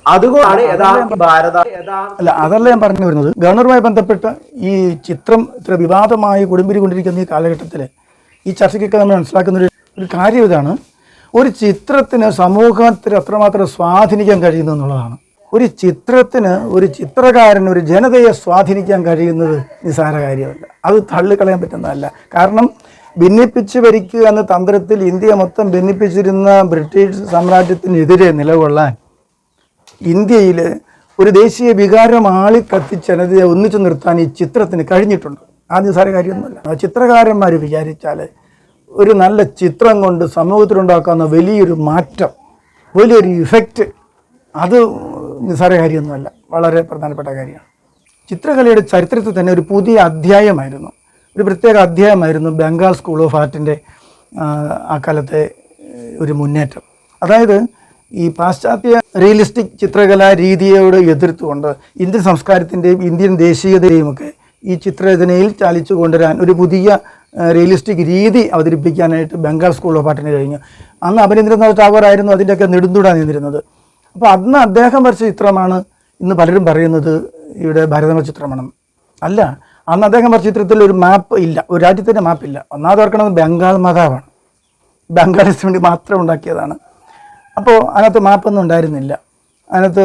അതുകൊണ്ടാണ് അതല്ല ഞാൻ പറഞ്ഞു വരുന്നത്. ഗവർണറുമായി ബന്ധപ്പെട്ട ഈ ചിത്രം ഇത്ര വിവാദമായി കൊടുമ്പിരിക്കൊണ്ടിരിക്കുന്ന ഈ കാലഘട്ടത്തിൽ ഈ ചർച്ചയ്ക്കൊക്കെ നമ്മൾ മനസ്സിലാക്കുന്ന ഒരു കാര്യം ഇതാണ്. ഒരു ചിത്രത്തിന് സമൂഹത്തിൽ അത്രമാത്രം സ്വാധീനിക്കാൻ കഴിയുന്നു എന്നുള്ളതാണ്. ഒരു ചിത്രത്തിന്, ഒരു ചിത്രകാരന്, ഒരു ജനതയെ സ്വാധീനിക്കാൻ കഴിയുന്നത് നിസ്സാര കാര്യമല്ല. അത് തള്ളിക്കളയാൻ പറ്റുന്നതല്ല. കാരണം ഭിന്നിപ്പിച്ച് ഭരിക്കുക എന്ന തന്ത്രത്തിൽ ഇന്ത്യ മൊത്തം ഭിന്നിപ്പിച്ചിരുന്ന ബ്രിട്ടീഷ് സാമ്രാജ്യത്തിനെതിരെ നിലകൊള്ളാൻ ഇന്ത്യയിൽ ഒരു ദേശീയ വികാരം ആളിക്കത്തിച്ച് ജനതയെ ഒന്നിച്ചു നിർത്താൻ ഈ ചിത്രത്തിന് കഴിഞ്ഞിട്ടുണ്ട്. ആ നിസ്സാര കാര്യമൊന്നുമല്ല. ചിത്രകാരന്മാർ വിചാരിച്ചാൽ ഒരു നല്ല ചിത്രം കൊണ്ട് സമൂഹത്തിലുണ്ടാക്കാവുന്ന വലിയൊരു മാറ്റം, വലിയൊരു ഇഫക്റ്റ്, അത് നിസ്സാര കാര്യമൊന്നുമല്ല, വളരെ പ്രധാനപ്പെട്ട കാര്യമാണ്. ചിത്രകലയുടെ ചരിത്രത്തിൽ തന്നെ ഒരു പുതിയ അധ്യായമായിരുന്നു, ഒരു പ്രത്യേക അധ്യായമായിരുന്നു ബംഗാൾ സ്കൂൾ ഓഫ് ആർട്ടിൻ്റെ ആ കാലത്തെ ഒരു മുന്നേറ്റം. അതായത് ഈ പാശ്ചാത്യ റിയലിസ്റ്റിക് ചിത്രകലാ രീതിയോട് എതിർത്തുകൊണ്ട് ഇന്ത്യൻ സംസ്കാരത്തിൻ്റെയും ഇന്ത്യൻ ദേശീയതയും ഒക്കെ ഈ ചിത്രരചനയിൽ ചാലിച്ചു കൊണ്ടുവരാൻ ഒരു പുതിയ റിയലിസ്റ്റിക് രീതി അവതരിപ്പിക്കാനായിട്ട് ബംഗാൾ സ്കൂൾ ഓഫ് ആർട്ടിന് കഴിഞ്ഞു. അന്ന് അമരീന്ദ്രനാഥ് ടാഗോർ ആയിരുന്നു അതിൻ്റെയൊക്കെ നെടുന്തൂടാൻ നിന്നിരുന്നത്. അപ്പോൾ അന്ന് അദ്ദേഹം വരച്ച ചിത്രമാണ് ഇന്ന് പലരും പറയുന്നത് ഇവിടെ ഭാരതമ ചിത്രമാണ്. അല്ല, അന്ന് അദ്ദേഹം വരച്ച ചിത്രത്തിൽ ഒരു മാപ്പ് ഇല്ല, ഒരു രാജ്യത്തിൻ്റെ മാപ്പില്ല. ഒന്നാമത് ഓർക്കണത് ബംഗാൾ മാതാവാണ്, ബംഗാളിന് വേണ്ടി മാത്രം ഉണ്ടാക്കിയതാണ്. അപ്പോൾ അതിനകത്ത് മാപ്പൊന്നും ഉണ്ടായിരുന്നില്ല, അതിനകത്ത്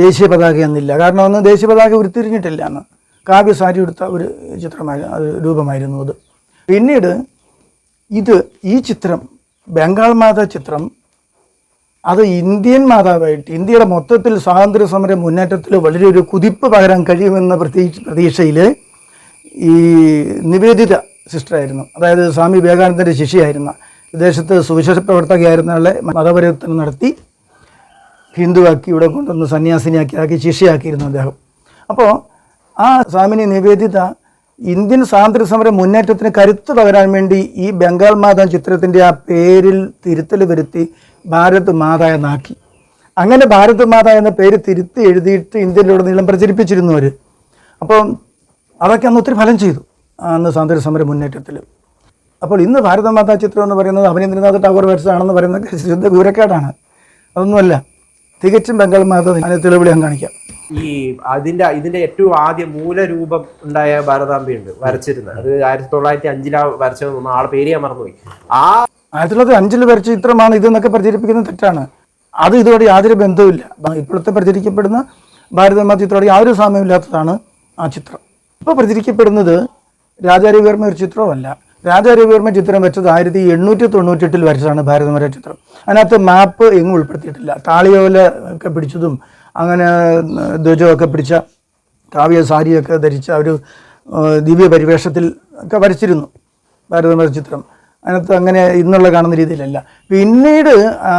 ദേശീയ പതാക എന്നില്ല. കാരണം അന്ന് ദേശീയ പതാക ഉരുത്തിരിഞ്ഞിട്ടില്ല. അന്ന് കാവ്യ സാരി എടുത്ത ഒരു രൂപമായിരുന്നു അത്. പിന്നീട് ഈ ചിത്രം, ബംഗാൾ മാതാ ചിത്രം, അത് ഇന്ത്യൻ മാതാവായിട്ട് ഇന്ത്യയുടെ മൊത്തത്തിൽ സ്വാതന്ത്ര്യ സമര മുന്നേറ്റത്തിൽ വലിയൊരു കുതിപ്പ് പകരാൻ കഴിയുമെന്ന പ്രതീക്ഷയിൽ ഈ നിവേദിത സിസ്റ്ററായിരുന്നു, അതായത് സ്വാമി വിവേകാനന്ദൻ്റെ ശിഷ്യയായിരുന്ന, വിദേശത്ത് സുവിശേഷ പ്രവർത്തകയായിരുന്ന ആളെ മതപരിവർത്തനം നടത്തി ഹിന്ദുവാക്കി ഇവിടെ കൊണ്ടുവന്ന് സന്യാസിനിയാക്കി ശിഷ്യയാക്കിയിരുന്നു അദ്ദേഹം. അപ്പോൾ ആ സ്വാമിനി നിവേദിത ഇന്ത്യൻ സ്വാതന്ത്ര്യ സമര മുന്നേറ്റത്തിന് കരുത്ത് പകരാൻ വേണ്ടി ഈ ബംഗാൾ മാതാ ചിത്രത്തിൻ്റെ ആ പേരിൽ തിരുത്തൽ വരുത്തി ഭാരത് മാതാ എന്നാക്കി. അങ്ങനെ ഭാരത് മാതാ എന്ന പേര് തിരുത്തി എഴുതിയിട്ട് ഇന്ത്യയിലുടനീളം പ്രചരിപ്പിച്ചിരുന്നു അവർ. അപ്പോൾ അതൊക്കെ അന്ന് ഒത്തിരി ഫലം ചെയ്തു അന്ന് സ്വാതന്ത്ര്യ സമര മുന്നേറ്റത്തിൽ. അപ്പോൾ ഇന്ന് ഭാരത മാതാ ചിത്രം എന്ന് പറയുന്നത് അമരീന്ദ്രനാഥ് ടാഗോർ വരച്ചതാണെന്ന് പറയുന്നത് ശുദ്ധ വിവരക്കേടാണ്. അതൊന്നുമല്ല, തികച്ചും ബംഗാൾ മാതാ. അതിന് തെളിവ് ഞാൻ കാണിക്കാം. ഈ ഇതിന്റെ ഏറ്റവും ആദ്യ മൂലരൂപം ഉണ്ടായ ഭാരതാംബയുണ്ട് വരച്ചിരുന്നത്. അത് 1905 വരച്ചത്, ആളെ പേര് ഞാൻ മറന്നുപോയി. 1905 വരച്ച ചിത്രമാണ് ഇതെന്നൊക്കെ പ്രചരിപ്പിക്കുന്നത് തെറ്റാണ്. അത് ഇതോടെ യാതൊരു ബന്ധവുമില്ല. ഇപ്പോഴത്തെ പ്രചരിക്കപ്പെടുന്ന ഭാരതമാതാ ചിത്രത്തോടെ യാതൊരു സാമ്യമില്ലാത്തതാണ് ആ ചിത്രം. ഇപ്പോൾ പ്രചരിക്കപ്പെടുന്നത് രാജാരവിവർമ്മ ഒരു ചിത്രമല്ല. രാജാരവിവർമ്മ ചിത്രം വെച്ചത് 1898 വരച്ചതാണ് ഭാരതമാതാ ചിത്രം. അതിനകത്ത് മാപ്പ് എങ്ങും ഉൾപ്പെടുത്തിയിട്ടില്ല. താളിയോല ഒക്കെ പിടിച്ചതും അങ്ങനെ ധ്വജമൊക്കെ പിടിച്ച കാവ്യ സാരിയൊക്കെ ധരിച്ച ഒരു ദിവ്യ പരിവേഷത്തിൽ ഒക്കെ വരച്ചിരുന്നു ഭാരതമാതാ ചിത്രം. അതിനകത്ത് അങ്ങനെ ഇന്നുള്ള കാണുന്ന രീതിയിലല്ല. പിന്നീട്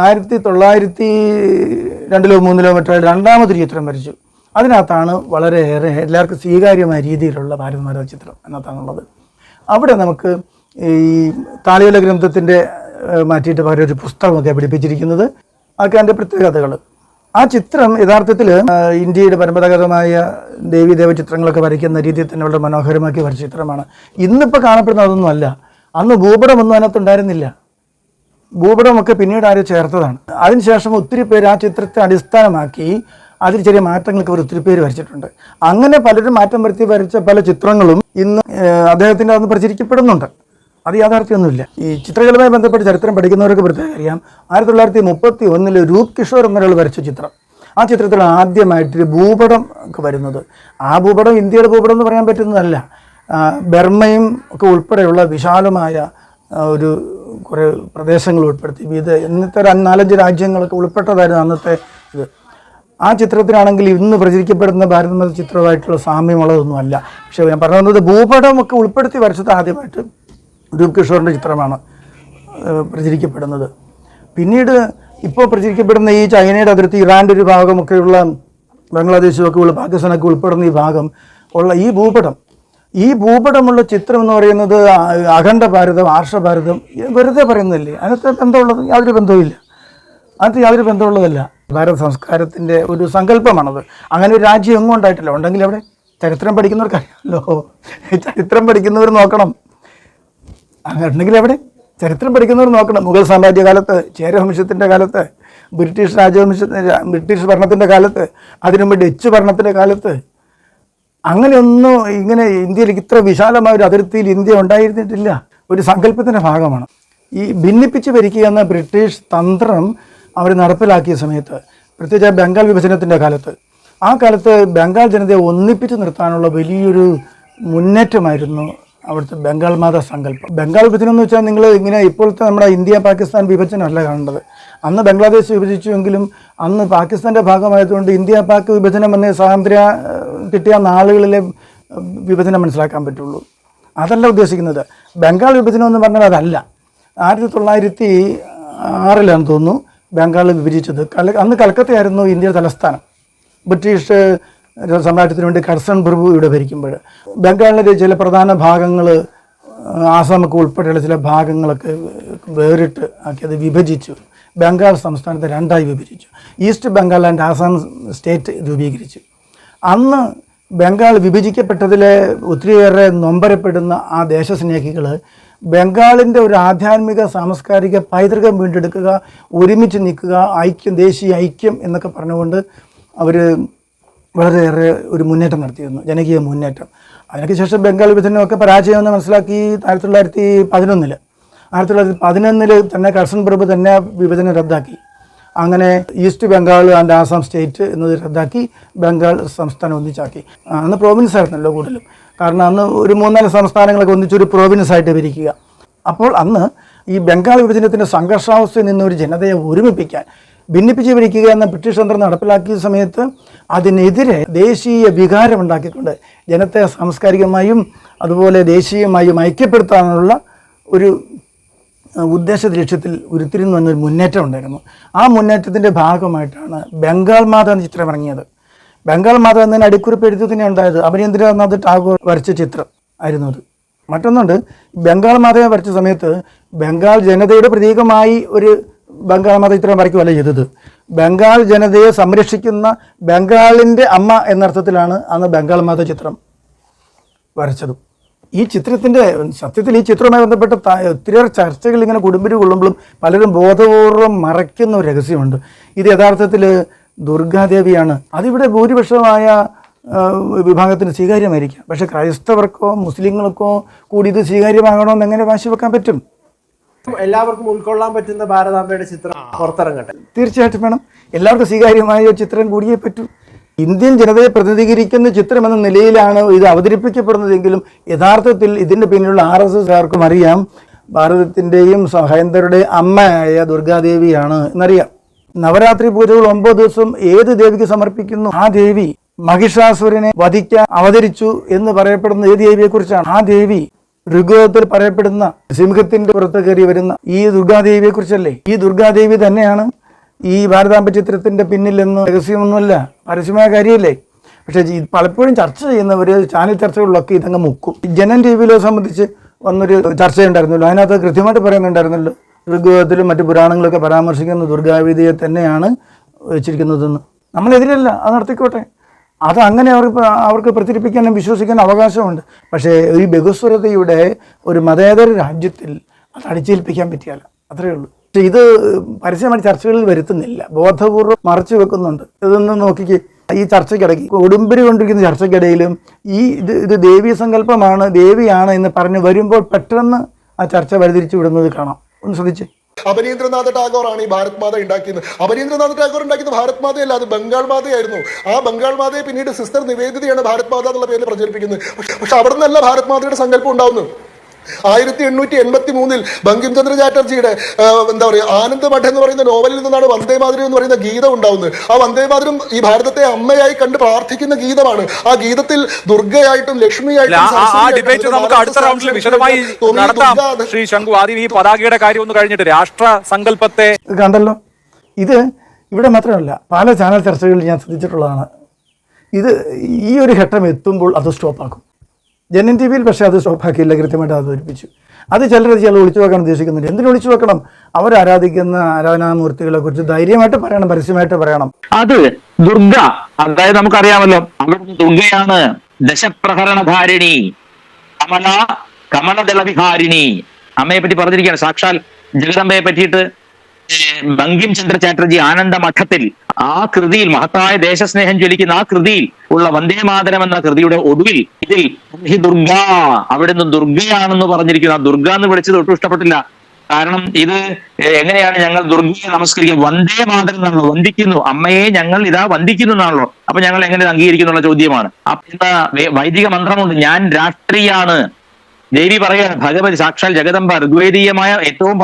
1902 3 രണ്ടാമതൊരു ചിത്രം വരച്ചു. അതിനകത്താണ് വളരെയേറെ എല്ലാവർക്കും സ്വീകാര്യമായ രീതിയിലുള്ള ഭാരതമാതാ ചിത്രം അതിനകത്താണുള്ളത്. അവിടെ നമുക്ക് ഈ താളിയോല ഗ്രന്ഥത്തിൻ്റെ മാറ്റിയിട്ട് പകരം ഒരു പുസ്തകമൊക്കെ പിടിപ്പിച്ചിരിക്കുന്നത്. അതൊക്കെ അതിൻ്റെ പ്രത്യേകതകൾ. ആ ചിത്രം യഥാർത്ഥത്തിൽ ഇന്ത്യയുടെ പരമ്പരാഗതമായ ദേവീദേവ ചിത്രങ്ങളൊക്കെ വരയ്ക്കുന്ന രീതിയിൽ തന്നെ വളരെ മനോഹരമാക്കി വരച്ച ചിത്രമാണ്. ഇന്നിപ്പോൾ കാണപ്പെടുന്ന അതൊന്നും അല്ല. അന്ന് ഭൂപടമൊന്നും അതിനകത്തുണ്ടായിരുന്നില്ല. ഭൂപടമൊക്കെ പിന്നീട് ആരും ചേർത്തതാണ്. അതിനുശേഷം ഒത്തിരി പേര് ആ ചിത്രത്തെ അടിസ്ഥാനമാക്കി അതിൽ ചെറിയ മാറ്റങ്ങൾക്ക് അവർ ഒത്തിരി പേര് വരച്ചിട്ടുണ്ട്. അങ്ങനെ പലരും മാറ്റം വരുത്തി വരച്ച പല ചിത്രങ്ങളും ഇന്ന് അദ്ദേഹത്തിൻ്റെ അന്ന് പ്രചരിക്കപ്പെടുന്നുണ്ട്. അത് യാഥാർത്ഥ്യമൊന്നുമില്ല. ഈ ചിത്രകലയുമായി ബന്ധപ്പെട്ട് ചരിത്രം പഠിക്കുന്നവർക്ക് പ്രത്യേകം അറിയാം. 1931 രൂപ് കിഷോർ എന്നൊരാൾ വരച്ച ചിത്രം. ആ ചിത്രത്തിൽ ആദ്യമായിട്ടൊരു ഭൂപടം ഒക്കെ വരുന്നത്. ആ ഭൂപടം ഇന്ത്യയുടെ ഭൂപടം എന്ന് പറയാൻ പറ്റുന്നതല്ല. ബർമ്മയും ഒക്കെ ഉൾപ്പെടെയുള്ള വിശാലമായ ഒരു കുറേ പ്രദേശങ്ങൾ ഉൾപ്പെടുത്തി ഇന്നത്തെ 4-5 രാജ്യങ്ങളൊക്കെ ഉൾപ്പെട്ടതായിരുന്നു അന്നത്തെ ഇത്. ആ ചിത്രത്തിനാണെങ്കിൽ ഇന്ന് പ്രചരിക്കപ്പെടുന്ന ഭാരതമാതാ ചിത്രമായിട്ടുള്ള സാമ്യമുള്ളതൊന്നുമല്ല. പക്ഷേ ഞാൻ പറഞ്ഞു വന്നത് ഭൂപടമൊക്കെ ഉൾപ്പെടുത്തി വരച്ചത് ആദ്യമായിട്ട് രൂപ് കിഷോറിൻ്റെ ചിത്രമാണ് പ്രചരിക്കപ്പെടുന്നത്. പിന്നീട് ഇപ്പോൾ പ്രചരിക്കപ്പെടുന്ന ഈ ചൈനയുടെ അതിർത്തി, ഇറാൻ്റെ ഒരു ഭാഗമൊക്കെയുള്ള ബംഗ്ലാദേശുമൊക്കെ ഉള്ള പാകിസ്ഥാനൊക്കെ ഉൾപ്പെടുന്ന ഈ ഭാഗം ഉള്ള ഈ ഭൂപടമുള്ള ചിത്രം എന്ന് പറയുന്നത് അഖണ്ഡ ഭാരതം, ആർഷഭാരതം വെറുതെ പറയുന്നില്ലേ? അതിനകത്ത് ബന്ധമുള്ളത് യാതൊരു ബന്ധവുമില്ല. യാതൊരു ബന്ധമുള്ളതല്ല. ഭാരത സംസ്കാരത്തിൻ്റെ ഒരു സങ്കല്പമാണത്. അങ്ങനെ ഒരു രാജ്യം എങ്ങും ഉണ്ടായിട്ടില്ല. ഉണ്ടെങ്കിൽ അവിടെ ചരിത്രം പഠിക്കുന്നവർക്ക് അറിയാമല്ലോ. ചരിത്രം പഠിക്കുന്നവർ നോക്കണം. അങ്ങനെ ഉണ്ടെങ്കിൽ അവിടെ ചരിത്രം പഠിക്കുന്നവർ നോക്കണം. മുഗൾ സാമ്രാജ്യകാലത്ത്, ചേരവംശത്തിൻ്റെ കാലത്ത്, ബ്രിട്ടീഷ് ബ്രിട്ടീഷ് ഭരണത്തിൻ്റെ കാലത്ത്, അതിനുമുമ്പ് ഡച്ച് ഭരണത്തിൻ്റെ കാലത്ത് അങ്ങനെയൊന്നും ഇങ്ങനെ ഇന്ത്യയിൽ ഇത്ര വിശാലമായ ഒരു അതിർത്തിയിൽ ഇന്ത്യ ഉണ്ടായിരുന്നിട്ടില്ല. ഒരു സങ്കല്പത്തിൻ്റെ ഭാഗമാണ് ഈ ഭിന്നിപ്പിച്ച് ഭരിക്കുക എന്ന ബ്രിട്ടീഷ് തന്ത്രം അവർ നടപ്പിലാക്കിയ സമയത്ത്, പ്രത്യേകിച്ച് ബംഗാൾ വിഭജനത്തിൻ്റെ കാലത്ത്. ആ കാലത്ത് ബംഗാൾ ജനതയെ ഒന്നിപ്പിച്ച് നിർത്താനുള്ള വലിയൊരു മുന്നേറ്റമായിരുന്നു അവിടുത്തെ ബംഗാൾ മാത സങ്കല്പം. ബംഗാൾ വിഭജനം എന്ന് വെച്ചാൽ നിങ്ങൾ ഇങ്ങനെ ഇപ്പോഴത്തെ നമ്മുടെ ഇന്ത്യ പാകിസ്ഥാൻ വിഭജനമല്ല കാണേണ്ടത്. അന്ന് ബംഗ്ലാദേശ് വിഭജിച്ചുവെങ്കിലും അന്ന് പാകിസ്ഥാൻ്റെ ഭാഗമായതുകൊണ്ട് ഇന്ത്യ പാക് വിഭജനം എന്ന സ്വാതന്ത്ര്യം കിട്ടിയ നാളുകളിലെ വിഭജനം മനസ്സിലാക്കാൻ പറ്റുള്ളൂ. അതല്ല ഉദ്ദേശിക്കുന്നത്. ബംഗാൾ വിഭജനം എന്ന് പറഞ്ഞാൽ അതല്ല. 1906 തോന്നുന്നു ബംഗാൾ വിഭജിച്ചത്. അന്ന് കൽക്കത്തയായിരുന്നു ഇന്ത്യയുടെ തലസ്ഥാനം. ബ്രിട്ടീഷ് സാമ്രാജ്യത്തിന് വേണ്ടി കർസൺ പ്രഭു ഇവിടെ ഭരിക്കുമ്പോൾ ബംഗാളിലെ ചില പ്രധാന ഭാഗങ്ങൾ, ആസാമൊക്കെ ഉൾപ്പെടെയുള്ള ചില ഭാഗങ്ങളൊക്കെ വേറിട്ട് ആക്കി അത് വിഭജിച്ചു. ബംഗാൾ സംസ്ഥാനത്തെ രണ്ടായി വിഭജിച്ചു. East Bengal and Assam state രൂപീകരിച്ചു. അന്ന് ബംഗാൾ വിഭജിക്കപ്പെട്ടതിലെ ഒത്തിരിയേറെ നൊമ്പരപ്പെടുന്ന ആ ദേശസ്നേഹികൾ ബംഗാളിൻ്റെ ഒരു ആധ്യാത്മിക സാംസ്കാരിക പൈതൃകം വീണ്ടെടുക്കുക, ഒരുമിച്ച് നിൽക്കുക, ദേശീയ ഐക്യം എന്നൊക്കെ പറഞ്ഞുകൊണ്ട് അവർ വളരെയേറെ ഒരു മുന്നേറ്റം നടത്തിയിരുന്നു, ജനകീയ മുന്നേറ്റം. അതിനൊക്കെ ശേഷം ബംഗാൾ വിഭജനമൊക്കെ പരാജയമെന്ന് മനസ്സിലാക്കി 1911 തന്നെ കർസൺ പ്രഭു തന്നെ വിഭജനം റദ്ദാക്കി. അങ്ങനെ east Bengal and Assam state എന്നത് റദ്ദാക്കി ബംഗാൾ സംസ്ഥാനം ഒന്നിച്ചാക്കി. അന്ന് പ്രോവിൻസ് ആയിരുന്നല്ലോ കൂടുതലും. കാരണം അന്ന് ഒരു 3-4 സംസ്ഥാനങ്ങളൊക്കെ ഒന്നിച്ചൊരു പ്രോവിൻസായിട്ട് ഭരിക്കുക. അപ്പോൾ അന്ന് ഈ ബംഗാൾ വിഭജനത്തിൻ്റെ സംഘർഷാവസ്ഥയിൽ നിന്ന് ഒരു ജനതയെ ഒരുമിപ്പിക്കാൻ, ഭിന്നിപ്പിച്ച് ഭരിക്കുക എന്ന ബ്രിട്ടീഷ് തന്ത്രം നടപ്പിലാക്കിയ സമയത്ത് അതിനെതിരെ ദേശീയ വികാരം ഉണ്ടാക്കിക്കൊണ്ട് ജനത്തെ സാംസ്കാരികമായും അതുപോലെ ദേശീയമായും ഐക്യപ്പെടുത്താനുള്ള ഒരു ഉദ്ദേശ ലക്ഷ്യത്തിൽ ഉരുത്തിരിഞ്ഞു വന്നൊരു മുന്നേറ്റം ഉണ്ടായിരുന്നു. ആ മുന്നേറ്റത്തിൻ്റെ ഭാഗമായിട്ടാണ് ബംഗാൾ മാത എന്ന ചിത്രം ഇറങ്ങിയത്. ബംഗാൾ മാത എന്നതിന് അടിക്കുറിപ്പ് എഴുതി തന്നെ ഉണ്ടായത് അമരീന്ദ്രനാഥ് ടാഗോർ വരച്ച ചിത്രം ആയിരുന്നു അത്. മറ്റൊന്നുണ്ട്, ബംഗാൾ മാതയെ വരച്ച സമയത്ത് ബംഗാൾ ജനതയുടെ പ്രതീകമായി ഒരു ബംഗാൾ മാത ചിത്രം വരയ്ക്കുകയല്ല ചെയ്തത്. ബംഗാൾ ജനതയെ സംരക്ഷിക്കുന്ന ബംഗാളിൻ്റെ അമ്മ എന്നർത്ഥത്തിലാണ് അന്ന് ബംഗാൾ മാത ചിത്രം വരച്ചത്. ഈ ചിത്രത്തിൻ്റെ സത്യത്തിൽ ഈ ചിത്രവുമായി ബന്ധപ്പെട്ട ഒത്തിരിയേറെ ചർച്ചകൾ ഇങ്ങനെ കൊടുമ്പിരി കൊള്ളുമ്പോഴും പലരും ബോധപൂർവം മറയ്ക്കുന്ന ഒരു രഹസ്യമുണ്ട്. ഇത് യഥാർത്ഥത്തിൽ ദുർഗാദേവിയാണ്. അതിവിടെ ഭൂരിപക്ഷമായ വിഭാഗത്തിന് സ്വീകാര്യമായിരിക്കാം. പക്ഷേ ക്രൈസ്തവർക്കോ മുസ്ലിങ്ങൾക്കോ കൂടി ഇത് സ്വീകാര്യമാകണമെന്ന് എങ്ങനെ വാശി വെക്കാൻ പറ്റും? എല്ലാവർക്കും ഉൾക്കൊള്ളാൻ പറ്റുന്ന ഭാരതാംബയുടെ ചിത്രം പുറത്തിറങ്ങട്ടെ. തീർച്ചയായിട്ടും വേണം. എല്ലാവർക്കും സ്വീകാര്യമായ ഒരു ചിത്രം കൂടിയേ പറ്റൂ. ഇന്ത്യൻ ജനതയെ പ്രതിനിധീകരിക്കുന്ന ചിത്രമെന്ന നിലയിലാണ് ഇത് അവതരിപ്പിക്കപ്പെടുന്നതെങ്കിലും യഥാർത്ഥത്തിൽ ഇതിൻ്റെ പിന്നിലുള്ള RSSകാർക്കും അറിയാം ഭാരതത്തിൻ്റെയും ഹൈന്ദവരുടെയും അമ്മയായ ദുർഗാദേവിയാണ് എന്നറിയാം. നവരാത്രി പൂജകൾ 9 ദിവസം ഏത് ദേവിക്ക് സമർപ്പിക്കുന്നു? ആ ദേവി മഹിഷാസുരനെ വധിക്കാൻ അവതരിച്ചു എന്ന് പറയപ്പെടുന്ന ഏത് ദേവിയെക്കുറിച്ചാണ്? ആ ദേവി ഋഗ്വേദത്തിൽ പറയപ്പെടുന്ന സിംഹത്തിന്റെ പുറത്ത് കയറി വരുന്ന ഈ ദുർഗാദേവിയെ കുറിച്ചല്ലേ? ഈ ദുർഗാദേവി തന്നെയാണ് ഈ ഭാരതാംബ ചിത്രത്തിന്റെ പിന്നിലെന്ന് രഹസ്യമൊന്നുമല്ല, പരസ്യമായ കാര്യമല്ലേ? പക്ഷേ പലപ്പോഴും ചർച്ച ചെയ്യുന്നവർ ചാനൽ ചർച്ചകളിലൊക്കെ ഇതങ്ങ് മുക്കും. ജനൻ ടിവിയിലെ സംബന്ധിച്ച് വന്നൊരു ചർച്ചയുണ്ടായിരുന്നല്ലോ, അതിനകത്ത് കൃത്യമായിട്ട് പറയുന്നുണ്ടായിരുന്നല്ലോ ഋഗ്വേദത്തിലും മറ്റു പുരാണങ്ങളൊക്കെ പരാമർശിക്കുന്ന ദുർഗാദേവിയെ തന്നെയാണ് വെച്ചിരിക്കുന്നതെന്ന്. നമ്മളെതിരല്ല, അത് നടത്തിക്കോട്ടെ. അത് അങ്ങനെ അവർക്ക് പ്രചരിപ്പിക്കാനും വിശ്വസിക്കാനും അവകാശമുണ്ട്. പക്ഷേ ഈ ബഹുസ്വരതയുടെ ഒരു മതേതര രാജ്യത്തിൽ അത് അടിച്ചേൽപ്പിക്കാൻ പറ്റിയാല, അത്രയേ ഉള്ളൂ. പക്ഷേ ഇത് പരസ്യമായിട്ട് ചർച്ചകളിൽ വരുത്തുന്നില്ല, ബോധപൂർവ്വം മറച്ചു വെക്കുന്നുണ്ട്. ഇതൊന്നും നോക്കിക്ക് ഈ ചർച്ചയ്ക്കിടയ്ക്ക് കൊടുമ്പിരി കൊണ്ടിരിക്കുന്ന ചർച്ചയ്ക്കിടയിലും ഇത് ദേവീ സങ്കല്പമാണ്, ദേവിയാണ് എന്ന് പറഞ്ഞ് വരുമ്പോൾ പെട്ടെന്ന് ആ ചർച്ച വഴിതിരിച്ചു വിടുന്നത് കാണാം. ഒന്ന് ശ്രദ്ധിച്ചേ. അമരീന്ദ്രനാഥ് ടാഗോറാണ് ഈ ഭാരത് മാത ഉണ്ടാക്കിയത്. അമരീന്ദ്രനാഥ് ടാഗോർ ഉണ്ടാക്കിയത് ഭാരത് മാതയല്ല, അത് ബംഗാൾ മാതയായിരുന്നു. ആ ബംഗാൾ മാതയെ പിന്നീട് സിസ്റ്റർ നിവേദിതയാണ് ഭാരത് മാത എന്നുള്ള പേരിൽ പ്രചരിപ്പിക്കുന്നത്. പക്ഷെ അവിടെ നിന്നല്ല ഭാരത് മാതയുടെ സങ്കല്പം ഉണ്ടാവുന്നത്. 1883 ബങ്കിം ചന്ദ്ര ചാറ്റർജിയുടെ എന്താ പറയുക ആനന്ദ മഠ എന്ന് പറയുന്ന നോവലിൽ നിന്നാണ് വന്ദേ മാതരം എന്ന് പറയുന്ന ഗീതം ഉണ്ടാവുന്നത്. ആ വന്ദേ മാതരം ഈ ഭാരതത്തെ അമ്മയായി കണ്ട് പ്രാർത്ഥിക്കുന്ന ഗീതമാണ്. ആ ഗീതത്തിൽ ദുർഗയായിട്ടും ലക്ഷ്മിയായിട്ടും നമുക്ക് അടുത്ത റൗണ്ടിൽ വിശദമായി നടത്താം. ശ്രീ ശങ്കു, ആദ്യം ഈ പതാകയുടെ കാര്യം ഒന്ന് കഴിഞ്ഞിട്ട് രാഷ്ട്ര സങ്കല്പത്തെ കണ്ടല്ലോ. ഇത് ഇവിടെ മാത്രമല്ല, പല ചാനൽ ചർച്ചകളിൽ ഞാൻ ശ്രദ്ധിച്ചിട്ടുള്ളതാണ്. ഇത് ഈ ഒരു ഘട്ടം എത്തുമ്പോൾ അത് സ്റ്റോപ്പാക്കും. ജനൻ ടി വിയിൽ പക്ഷേ അത് സ്റ്റോപ്പാക്കിയില്ല, കൃത്യമായിട്ട് അവതരിപ്പിച്ചു. അത് ചിലർ ഒളിച്ചു വെക്കാൻ ഉദ്ദേശിക്കുന്നുണ്ട്. എന്തിനു ഒളിച്ചു വെക്കണം? അവർ ആരാധിക്കുന്ന ആരാധനാമൂർത്തികളെ കുറിച്ച് ധൈര്യമായിട്ട് പറയണം, പരസ്യമായിട്ട് പറയണം. അത് ദുർഗ, അതായത് നമുക്കറിയാമല്ലോ അവിടുത്തെ ദുർഗയാണ് ദശപ്രഹരണധാരിണി, കമലദളവിഹാരിണി. അമ്മയെ പറ്റി പറഞ്ഞിരിക്കുകയാണ്. സാക്ഷാൽ ജഗദമ്പയെ പറ്റിയിട്ട് ബങ്കിം ചന്ദ്ര ചാറ്റർജി ആനന്ദ മഠത്തിൽ ആ കൃതിയിൽ മഹത്തായ ദേശസ്നേഹം ജ്വലിക്കുന്ന ആ കൃതിയിൽ ഉള്ള വന്ദേ മാതരം എന്ന കൃതിയുടെ ഒടുവിൽ ഇതിൽ ഹി ദുർഗ അവിടുന്ന് ദുർഗയാണെന്ന് പറഞ്ഞിരിക്കുന്നു. ആ ദുർഗ എന്ന് വിളിച്ചത് ഒട്ടും ഇഷ്ടപ്പെട്ടില്ല. കാരണം ഇത് എങ്ങനെയാണ് ഞങ്ങൾ ദുർഗയെ നമസ്കരിക്കുക, വന്ദേ മാതരം എന്നാണല്ലോ, വന്ദിക്കുന്നു അമ്മയെ ഞങ്ങൾ ഇതാ വന്ദിക്കുന്നു എന്നാണല്ലോ. അപ്പൊ ഞങ്ങൾ എങ്ങനെ അംഗീകരിക്കുന്നുള്ള ചോദ്യമാണ്. അപ്പൊ വൈദിക മന്ത്രമുണ്ട്, ഞാൻ രാഷ്ട്രീയാണ്. ദേവി പറയാണ്, ഭഗവതി സാക്ഷാൽ ജഗദംബ ഋഗ്വേദീയമായ ഏറ്റവും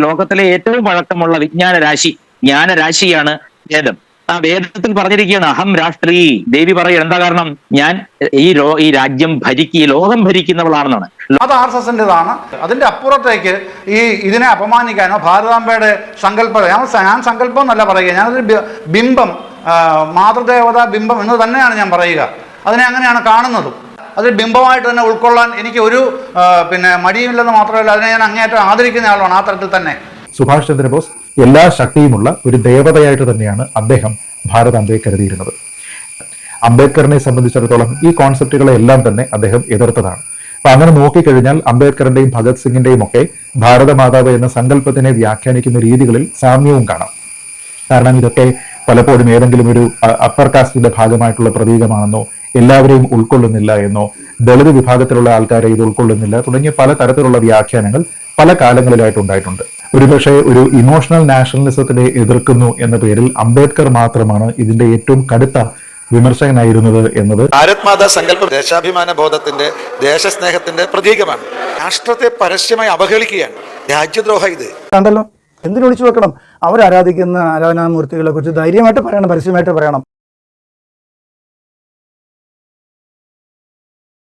ലോകത്തിലെ ഏറ്റവും പഴക്കമുള്ള വിജ്ഞാന രാശി ജ്ഞാനരാശിയാണ് വേദം. ആ വേദത്തിൽ പറഞ്ഞിരിക്കുകയാണ് അഹം രാഷ്ട്രീ. ദേവി പറയുക എന്താ കാരണം, ഞാൻ ഈ രാജ്യം ഈ ലോകം ഭരിക്കുന്നവളാണെന്നാണ്. അത് RSSന്റേതാണ്. അതിന്റെ അപ്പുറത്തേക്ക് ഇതിനെ അപമാനിക്കാനോ ഭാരതാംബയുടെ സങ്കല്പം, ഞാൻ സങ്കല്പം എന്നല്ല പറയുക, ഞാനൊരു ബിംബം, മാതൃദേവത ബിംബം എന്ന് തന്നെയാണ് ഞാൻ പറയുക. അതിനെ അങ്ങനെയാണ് കാണുന്നതും. അത് ബിംബമായിട്ട് തന്നെ ഉൾക്കൊള്ളാൻ എനിക്ക് ഒരു മടിയുമില്ലെന്ന് മാത്രമല്ല, അതിനെ ഞാൻ അങ്ങേയറ്റം ആദരിക്കുന്ന ആളാണ് ആ തരത്തിൽ തന്നെ. സുഭാഷ് ചന്ദ്രബോസ് എല്ലാ ശക്തിയുമുള്ള ഒരു ദേവതയായിട്ട് തന്നെയാണ് അദ്ദേഹം ഭാരതാംബയെ കരുതിയിരുന്നത്. അംബേദ്കറിനെ സംബന്ധിച്ചിടത്തോളം ഈ കോൺസെപ്റ്റുകളെല്ലാം തന്നെ അദ്ദേഹം എതിർത്തതാണ്. അപ്പൊ അങ്ങനെ നോക്കിക്കഴിഞ്ഞാൽ അംബേദ്കറിന്റെയും ഭഗത് സിംഗിന്റെയും ഒക്കെ ഭാരതമാതാവ് എന്ന സങ്കല്പത്തിനെ വ്യാഖ്യാനിക്കുന്ന രീതികളിൽ സാമ്യവും കാണാം. കാരണം ഇതൊക്കെ പലപ്പോഴും ഏതെങ്കിലും ഒരു അപ്പർ കാസ്റ്റിന്റെ ഭാഗമായിട്ടുള്ള പ്രതീകമാണെന്നോ, എല്ലാവരെയും ഉൾക്കൊള്ളുന്നില്ല എന്നോ, ദളിത് വിഭാഗത്തിലുള്ള ആൾക്കാരെ ഇത് ഉൾക്കൊള്ളുന്നില്ല തുടങ്ങിയ പല തരത്തിലുള്ള വ്യാഖ്യാനങ്ങൾ പല കാലങ്ങളിലായിട്ട് ഉണ്ടായിട്ടുണ്ട്. ഒരുപക്ഷെ ഒരു ഇമോഷണൽ നാഷണലിസത്തിനെ എതിർക്കുന്നു എന്ന പേരിൽ അംബേദ്കർ മാത്രമാണ് ഇതിന്റെ ഏറ്റവും കടുത്ത വിമർശകനായിരുന്നത് എന്നത്. ഭാരത് മാതാ സങ്കല്പം ദേശാഭിമാന ബോധത്തിന്റെ ദേശസ്നേഹത്തിന്റെ പ്രതീകമാണ്. രാഷ്ട്രത്തെ പരസ്യമായി അവഹേളിക്കുകയാണ്, രാജ്യദ്രോഹ ഇത് കണ്ടല്ലോ. എന്തിനൊളിച്ചു വെക്കണം? അവരാരാധിക്കുന്ന ആരാധനാമൂർത്തികളെ കുറിച്ച് ധൈര്യമായിട്ട് പറയണം, പരസ്യമായിട്ട് പറയണം.